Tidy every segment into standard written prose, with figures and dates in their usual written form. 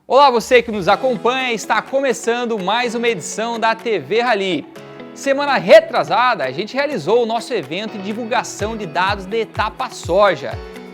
Olá, você que nos acompanha, está começando mais uma edição da TV Rally. Semana retrasada, a gente realizou o nosso evento de divulgação de dados da etapa soja.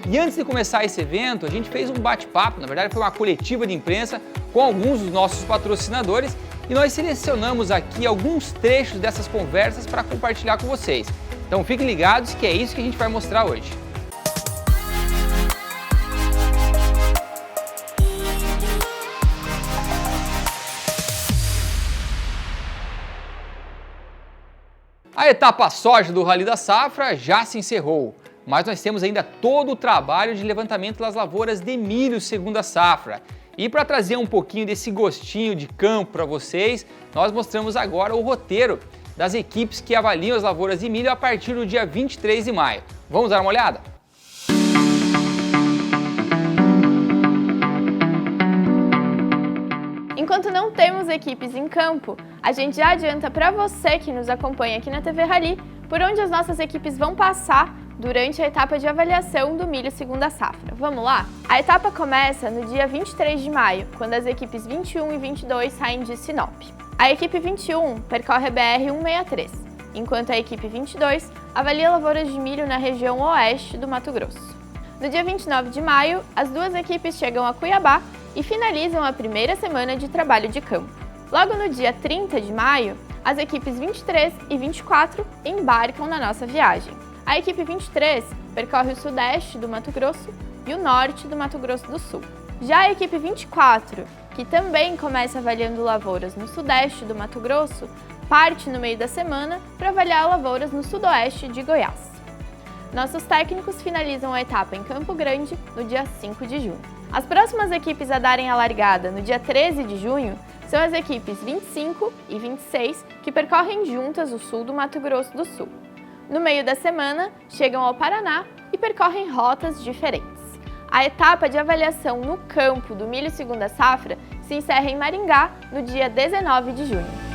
E antes de começar esse evento, a gente fez um bate-papo, na verdade foi uma coletiva de imprensa com alguns dos nossos patrocinadores e nós selecionamos aqui alguns trechos dessas conversas para compartilhar com vocês. Então fiquem ligados que é isso que a gente vai mostrar hoje. A etapa soja do Rally da Safra já se encerrou, mas nós temos ainda todo o trabalho de levantamento das lavouras de milho segunda safra. E para trazer um pouquinho desse gostinho de campo para vocês, nós mostramos agora o roteiro das equipes que avaliam as lavouras de milho a partir do dia 23 de maio. Vamos dar uma olhada? Enquanto não temos equipes em campo, a gente já adianta para você que nos acompanha aqui na TV Rally por onde as nossas equipes vão passar durante a etapa de avaliação do milho segunda safra. Vamos lá? A etapa começa no dia 23 de maio, quando as equipes 21 e 22 saem de Sinop. A equipe 21 percorre a BR-163, enquanto a equipe 22 avalia lavouras de milho na região oeste do Mato Grosso. No dia 29 de maio, as duas equipes chegam a Cuiabá e finalizam a primeira semana de trabalho de campo. Logo no dia 30 de maio, as equipes 23 e 24 embarcam na nossa viagem. A equipe 23 percorre o sudeste do Mato Grosso e o norte do Mato Grosso do Sul. Já a equipe 24, que também começa avaliando lavouras no sudeste do Mato Grosso, parte no meio da semana para avaliar lavouras no sudoeste de Goiás. Nossos técnicos finalizam a etapa em Campo Grande no dia 5 de junho. As próximas equipes a darem a largada no dia 13 de junho são as equipes 25 e 26, que percorrem juntas o sul do Mato Grosso do Sul. No meio da semana, chegam ao Paraná e percorrem rotas diferentes. A etapa de avaliação no campo do milho segunda safra se encerra em Maringá no dia 19 de junho.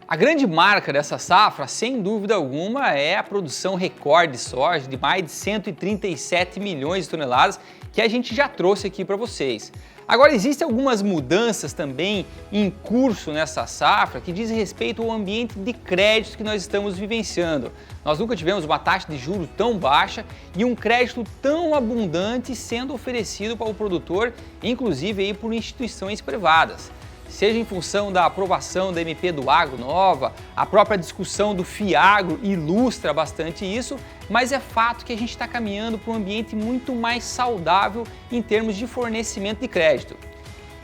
A grande marca dessa safra, sem dúvida alguma, é a produção recorde de soja de mais de 137 milhões de toneladas que a gente já trouxe aqui para vocês. Agora, existem algumas mudanças também em curso nessa safra que dizem respeito ao ambiente de crédito que nós estamos vivenciando. Nós nunca tivemos uma taxa de juros tão baixa e um crédito tão abundante sendo oferecido para o produtor, inclusive aí por instituições privadas. Seja em função da aprovação da MP do Agro Nova, a própria discussão do FIAGRO ilustra bastante isso, mas é fato que a gente está caminhando para um ambiente muito mais saudável em termos de fornecimento de crédito.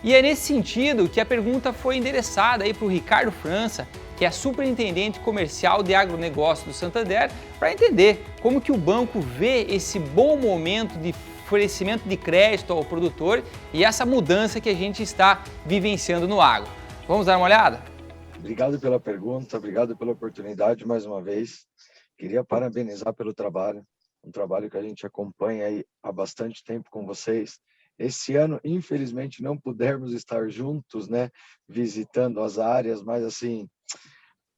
E é nesse sentido que a pergunta foi endereçada aí para o Ricardo França, que é superintendente comercial de agronegócio do Santander, para entender como que o banco vê esse bom momento de oferecimento de crédito ao produtor e essa mudança que a gente está vivenciando no agro. Vamos dar uma olhada? Obrigado pela pergunta, obrigado pela oportunidade mais uma vez. Queria parabenizar pelo trabalho, um trabalho que a gente acompanha aí há bastante tempo com vocês. Esse ano, infelizmente, não pudermos estar juntos, né, visitando as áreas, mas assim,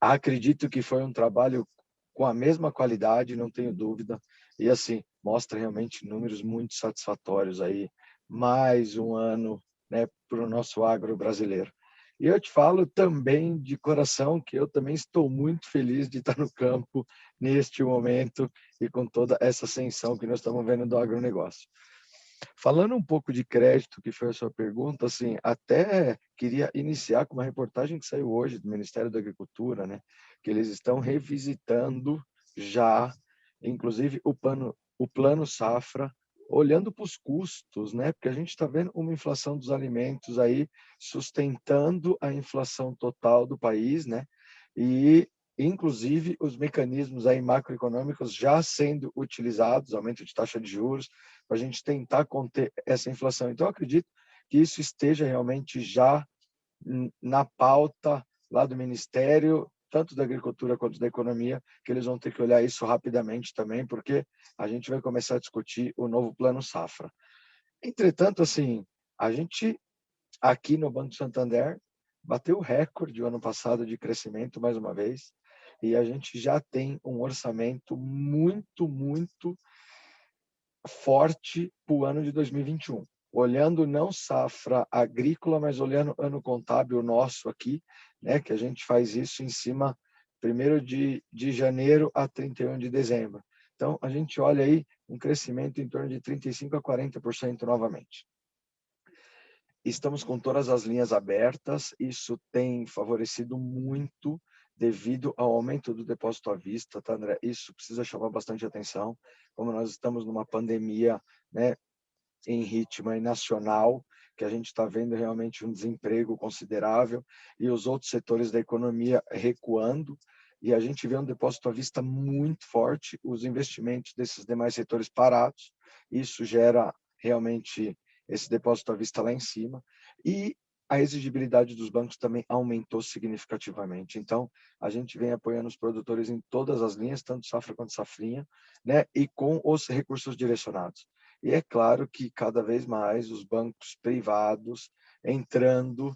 acredito que foi um trabalho com a mesma qualidade, não tenho dúvida, e assim, mostra realmente números muito satisfatórios aí, mais um ano, né, para o nosso agro brasileiro. E eu te falo também de coração que eu também estou muito feliz de estar no campo neste momento e com toda essa ascensão que nós estamos vendo do agronegócio. Falando um pouco de crédito, que foi a sua pergunta, assim, até queria iniciar com uma reportagem que saiu hoje do Ministério da Agricultura, né, que eles estão revisitando já, inclusive, o plano safra, olhando para os custos, né, porque a gente está vendo uma inflação dos alimentos aí sustentando a inflação total do país, né, e inclusive os mecanismos aí macroeconômicos já sendo utilizados, aumento de taxa de juros, para a gente tentar conter essa inflação. Então, eu acredito que isso esteja realmente já na pauta lá do Ministério, tanto da Agricultura quanto da Economia, que eles vão ter que olhar isso rapidamente também, porque a gente vai começar a discutir o novo Plano Safra. Entretanto, assim, a gente aqui no Banco Santander bateu o recorde o ano passado de crescimento mais uma vez, e a gente já tem um orçamento muito forte para o ano de 2021. Olhando não safra agrícola, mas olhando ano contábil nosso aqui, né, que a gente faz isso em cima 1º de janeiro a 31 de dezembro. Então, a gente olha aí um crescimento em torno de 35% a 40% novamente. Estamos com todas as linhas abertas, isso tem favorecido muito devido ao aumento do depósito à vista, tá, André? Isso precisa chamar bastante atenção, como nós estamos numa pandemia, né, em ritmo nacional, que a gente está vendo realmente um desemprego considerável e os outros setores da economia recuando, e a gente vê um depósito à vista muito forte, os investimentos desses demais setores parados, isso gera realmente esse depósito à vista lá em cima, e a exigibilidade dos bancos também aumentou significativamente. Então, a gente vem apoiando os produtores em todas as linhas, tanto safra quanto safrinha, né, e com os recursos direcionados. E é claro que cada vez mais os bancos privados entrando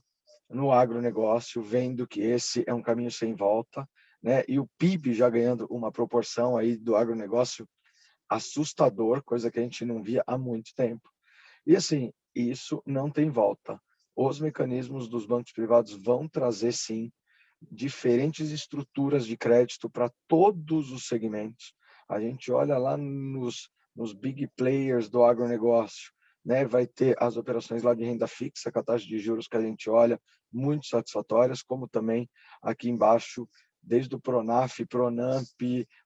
no agronegócio, vendo que esse é um caminho sem volta, né? E o PIB já ganhando uma proporção aí do agronegócio assustador, coisa que a gente não via há muito tempo. E assim, isso não tem volta. Os mecanismos dos bancos privados vão trazer, sim, diferentes estruturas de crédito para todos os segmentos. A gente olha lá nos big players do agronegócio, né? Vai ter as operações lá de renda fixa, com a taxa de juros que a gente olha, muito satisfatórias, como também aqui embaixo, desde o Pronaf, Pronamp,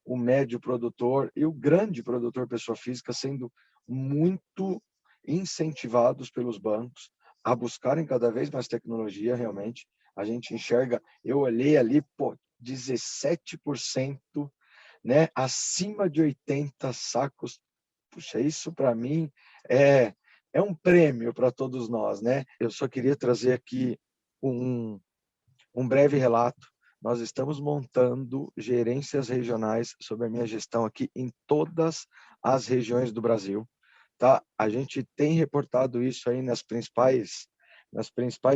o médio produtor e o grande produtor pessoa física sendo muito incentivados pelos bancos a buscarem cada vez mais tecnologia, realmente. A gente enxerga, eu olhei ali, 17%, né, acima de 80 sacos. Puxa, isso para mim é um prêmio para todos nós, né? Eu só queria trazer aqui um breve relato. Nós estamos montando gerências regionais sob a minha gestão aqui em todas as regiões do Brasil, tá? A gente tem reportado isso aí nas principais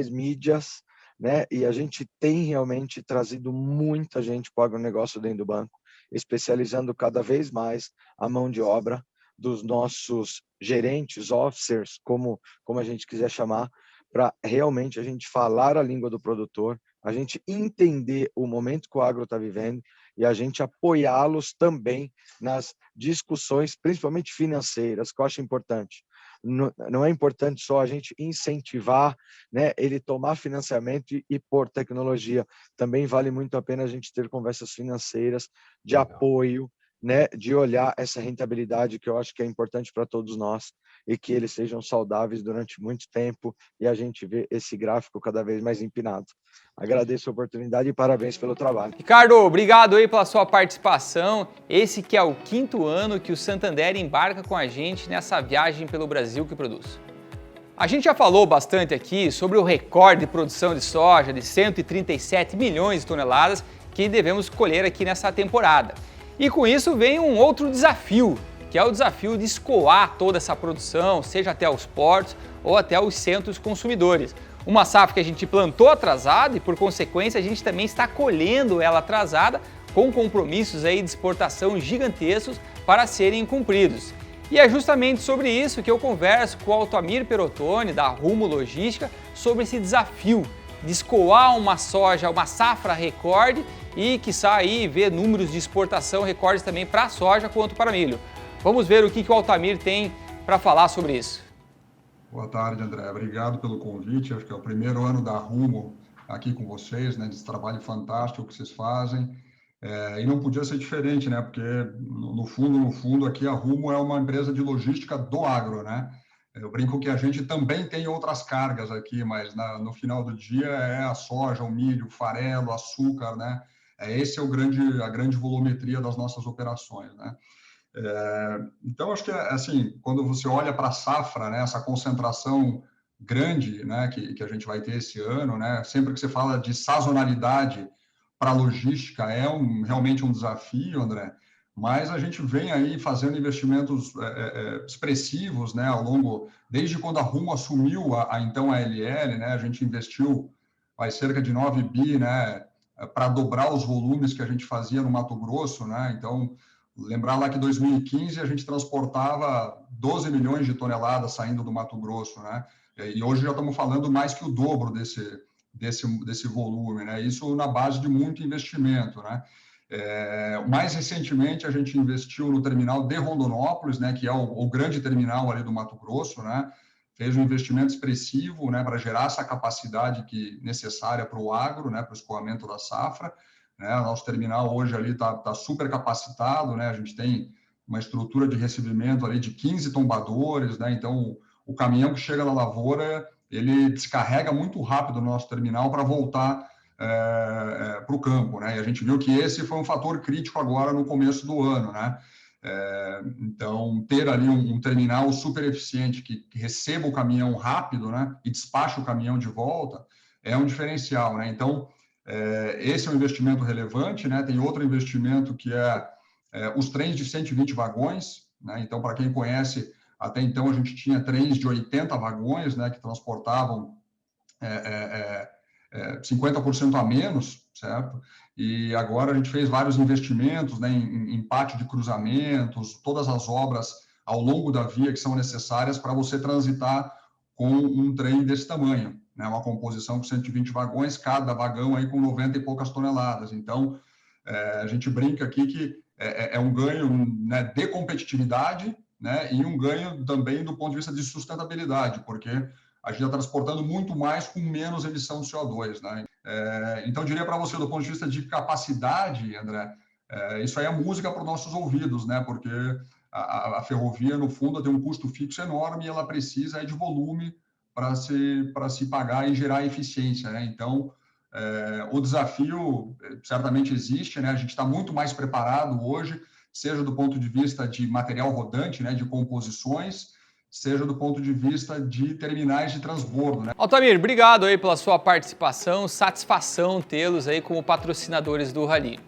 mídias, né? E a gente tem realmente trazido muita gente para o agronegócio dentro do banco, especializando cada vez mais a mão de obra dos nossos gerentes, officers, como a gente quiser chamar, para realmente a gente falar a língua do produtor, a gente entender o momento que o agro está vivendo e a gente apoiá-los também nas discussões, principalmente financeiras, que eu acho importante. Não é importante só a gente incentivar, né, ele tomar financiamento e pôr tecnologia. Também vale muito a pena a gente ter conversas financeiras de apoio, né, de olhar essa rentabilidade, que eu acho que é importante para todos nós, e que eles sejam saudáveis durante muito tempo, e a gente vê esse gráfico cada vez mais empinado. Agradeço a oportunidade e parabéns pelo trabalho. Ricardo, obrigado aí pela sua participação. Esse que é o 5º ano que o Santander embarca com a gente nessa viagem pelo Brasil que produz. A gente já falou bastante aqui sobre o recorde de produção de soja de 137 milhões de toneladas que devemos colher aqui nessa temporada. E com isso vem um outro desafio, que é o desafio de escoar toda essa produção, seja até os portos ou até os centros consumidores. Uma safra que a gente plantou atrasada e, por consequência, a gente também está colhendo ela atrasada, com compromissos aí de exportação gigantescos para serem cumpridos. E é justamente sobre isso que eu converso com o Altamir Perotoni, da Rumo Logística, sobre esse desafio de escoar uma soja, uma safra recorde e, quiçá, aí ver números de exportação recordes também para a soja quanto para milho. Vamos ver o que o Altamir tem para falar sobre isso. Boa tarde, André. Obrigado pelo convite. Acho que é o primeiro ano da Rumo aqui com vocês, né? Desse trabalho fantástico que vocês fazem. E não podia ser diferente, né? Porque, no fundo, aqui a Rumo é uma empresa de logística do agro, né? Eu brinco que a gente também tem outras cargas aqui, mas no final do dia é a soja, o milho, o farelo, o açúcar, né? Esse é a grande volumetria das nossas operações, né? Então, acho que, assim, quando você olha para a safra, né, essa concentração grande, né, que a gente vai ter esse ano, né, sempre que você fala de sazonalidade para a logística, realmente um desafio, André, mas a gente vem aí fazendo investimentos expressivos, né, desde quando a Rumo assumiu então a LL, né, a gente investiu cerca de 9 bi, né, para dobrar os volumes que a gente fazia no Mato Grosso, né, então Lembrar lá que em 2015 a gente transportava 12 milhões de toneladas saindo do Mato Grosso, né? E hoje já estamos falando mais que o dobro desse volume, né? Isso na base de muito investimento, né? Mais recentemente a gente investiu no terminal de Rondonópolis, né? Que é o grande terminal ali do Mato Grosso, né? Fez um investimento expressivo, né? Para gerar essa capacidade necessária para o agro, né? Para o escoamento da safra. Né? O nosso terminal hoje ali está super capacitado, né? A gente tem uma estrutura de recebimento ali de 15 tombadores, né? Então, o caminhão que chega na lavoura, ele descarrega muito rápido o nosso terminal para voltar para o campo, né? E a gente viu que esse foi um fator crítico agora no começo do ano, né? Então, ter ali um terminal super eficiente que receba o caminhão rápido, né? E despache o caminhão de volta, é um diferencial, né? Então, esse é um investimento relevante, né? Tem outro investimento que os trens de 120 vagões, né? Então, para quem conhece, até então a gente tinha trens de 80 vagões, né? Que transportavam 50% a menos, certo? E agora a gente fez vários investimentos, né? Em pátio de cruzamentos, todas as obras ao longo da via que são necessárias para você transitar com um trem desse tamanho. Né, uma composição com 120 vagões, cada vagão aí com 90 e poucas toneladas. Então, a gente brinca aqui que é um ganho, né, de competitividade, né, e um ganho também do ponto de vista de sustentabilidade, porque a gente está transportando muito mais com menos emissão de CO2. Né? Então, eu diria para você, do ponto de vista de capacidade, André, isso aí é música para os nossos ouvidos, né, porque a ferrovia, no fundo, tem um custo fixo enorme e ela precisa de volume para se pagar e gerar eficiência, né? Então, o desafio certamente existe, né? A gente está muito mais preparado hoje, seja do ponto de vista de material rodante, né? De composições, seja do ponto de vista de terminais de transbordo, né? Altamir, obrigado aí pela sua participação, satisfação tê-los aí como patrocinadores do Rally.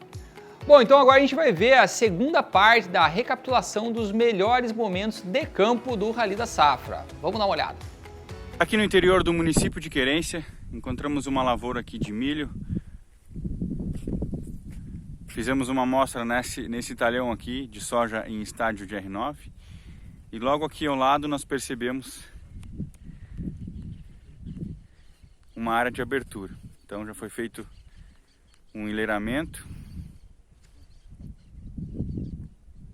Bom, então agora a gente vai ver a segunda parte da recapitulação dos melhores momentos de campo do Rally da Safra. Vamos dar uma olhada. Aqui no interior do município de Querência, encontramos uma lavoura aqui de milho. Fizemos uma amostra nesse talhão aqui de soja em estádio de R9. E logo aqui ao lado nós percebemos uma área de abertura. Então já foi feito um enleiramento.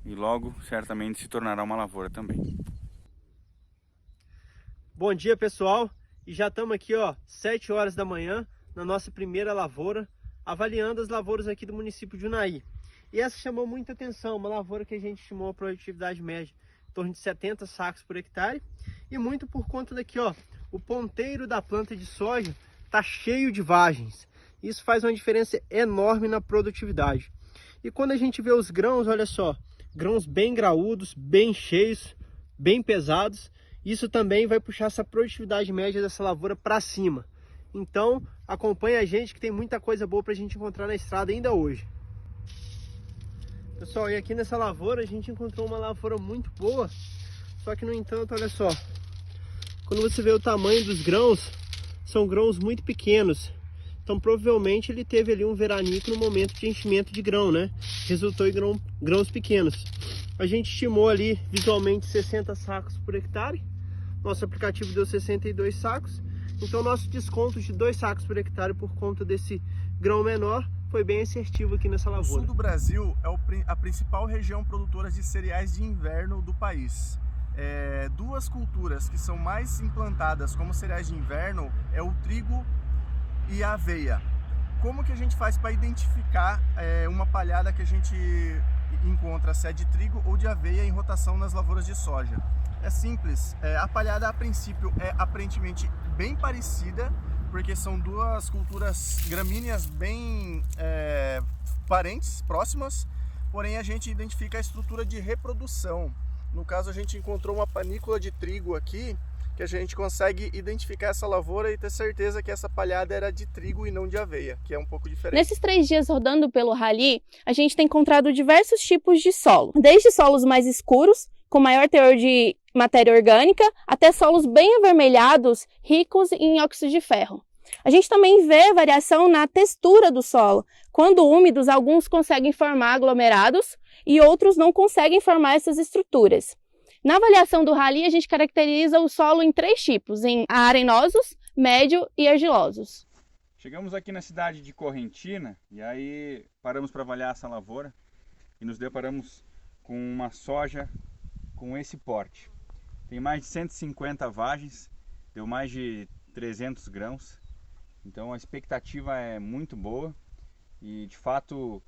E logo certamente se tornará uma lavoura também. Bom dia, pessoal, e já estamos aqui, 7 horas da manhã, na nossa primeira lavoura, avaliando as lavouras aqui do município de Unai. E essa chamou muita atenção, uma lavoura que a gente estimou a produtividade média em torno de 70 sacos por hectare, e muito por conta daqui, o ponteiro da planta de soja está cheio de vagens. Isso faz uma diferença enorme na produtividade. E quando a gente vê os grãos, olha só, grãos bem graúdos, bem cheios, bem pesados, isso também vai puxar essa produtividade média dessa lavoura para cima. Então, acompanhe a gente que tem muita coisa boa para a gente encontrar na estrada ainda hoje. Pessoal, e aqui nessa lavoura a gente encontrou uma lavoura muito boa, só que no entanto, olha só, quando você vê o tamanho dos grãos, são grãos muito pequenos. Então provavelmente ele teve ali um veranico no momento de enchimento de grão, né? Resultou em grãos pequenos. A gente estimou ali visualmente 60 sacos por hectare. Nosso aplicativo deu 62 sacos. Então nosso desconto de 2 sacos por hectare por conta desse grão menor foi bem assertivo aqui nessa lavoura. O sul do Brasil é a principal região produtora de cereais de inverno do país. Duas culturas que são mais implantadas como cereais de inverno é o trigo e a aveia. Como que a gente faz para identificar uma palhada que a gente encontra se é de trigo ou de aveia em rotação nas lavouras de soja? É simples, a palhada a princípio é aparentemente bem parecida, porque são duas culturas gramíneas bem parentes, próximas, porém a gente identifica a estrutura de reprodução. No caso a gente encontrou uma panícula de trigo aqui, que a gente consegue identificar essa lavoura e ter certeza que essa palhada era de trigo e não de aveia, que é um pouco diferente. Nesses 3 dias rodando pelo Rally, a gente tem encontrado diversos tipos de solo, desde solos mais escuros, com maior teor de matéria orgânica, até solos bem avermelhados, ricos em óxido de ferro. A gente também vê variação na textura do solo. Quando úmidos, alguns conseguem formar aglomerados e outros não conseguem formar essas estruturas. Na avaliação do Rally, a gente caracteriza o solo em 3 tipos, em arenosos, médio e argilosos. Chegamos aqui na cidade de Correntina e aí paramos para avaliar essa lavoura e nos deparamos com uma soja com esse porte. Tem mais de 150 vagens, deu mais de 300 grãos, então a expectativa é muito boa e de fato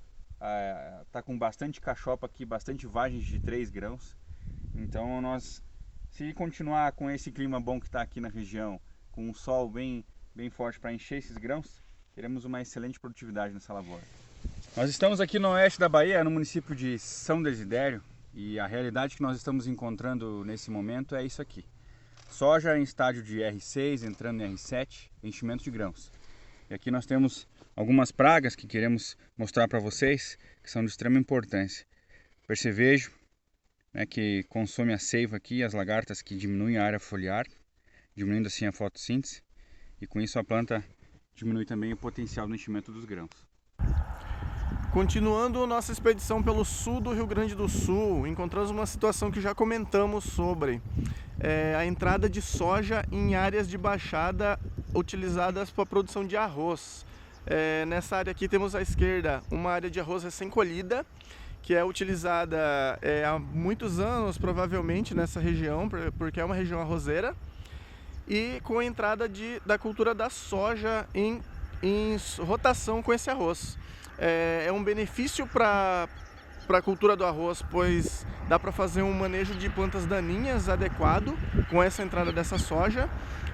está com bastante cachopa aqui, bastante vagens de 3 grãos. Então nós, se continuar com esse clima bom que está aqui na região, com um sol bem forte para encher esses grãos, teremos uma excelente produtividade nessa lavoura. Nós estamos aqui no oeste da Bahia, no município de São Desidério, e a realidade que nós estamos encontrando nesse momento é isso aqui. Soja em estágio de R6, entrando em R7, enchimento de grãos. E aqui nós temos algumas pragas que queremos mostrar para vocês, que são de extrema importância. Percevejo, né, que consome a seiva aqui, as lagartas que diminuem a área foliar, diminuindo assim a fotossíntese, e com isso a planta diminui também o potencial do enchimento dos grãos. Continuando nossa expedição pelo sul do Rio Grande do Sul, encontramos uma situação que já comentamos sobre a entrada de soja em áreas de baixada utilizadas para a produção de arroz. Nessa área aqui temos à esquerda uma área de arroz recém-colhida, que é utilizada há muitos anos provavelmente nessa região, porque é uma região arrozeira, e com a entrada da cultura da soja em rotação com esse arroz. É um benefício para a cultura do arroz, pois dá para fazer um manejo de plantas daninhas adequado com essa entrada dessa soja,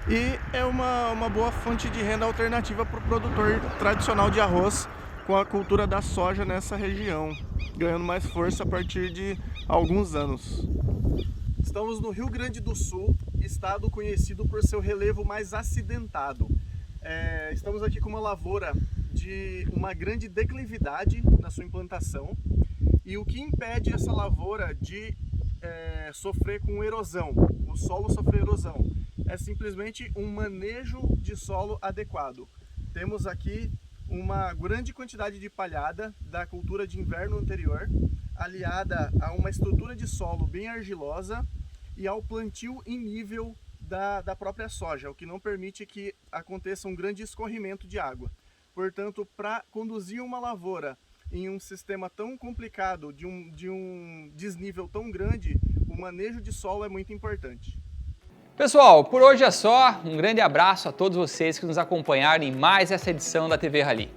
e é uma boa fonte de renda alternativa para o produtor tradicional de arroz com a cultura da soja nessa região, ganhando mais força a partir de alguns anos. Estamos no Rio Grande do Sul, estado conhecido por seu relevo mais acidentado. Estamos aqui com uma lavoura de uma grande declividade na sua implantação, e o que impede essa lavoura de sofrer com erosão, o solo sofrer erosão, é simplesmente um manejo de solo adequado. Temos aqui uma grande quantidade de palhada da cultura de inverno anterior, aliada a uma estrutura de solo bem argilosa e ao plantio em nível da própria soja, o que não permite que aconteça um grande escorrimento de água. Portanto, para conduzir uma lavoura em um sistema tão complicado, de um desnível tão grande, o manejo de solo é muito importante. Pessoal, por hoje é só. Um grande abraço a todos vocês que nos acompanharam em mais essa edição da TV Rally.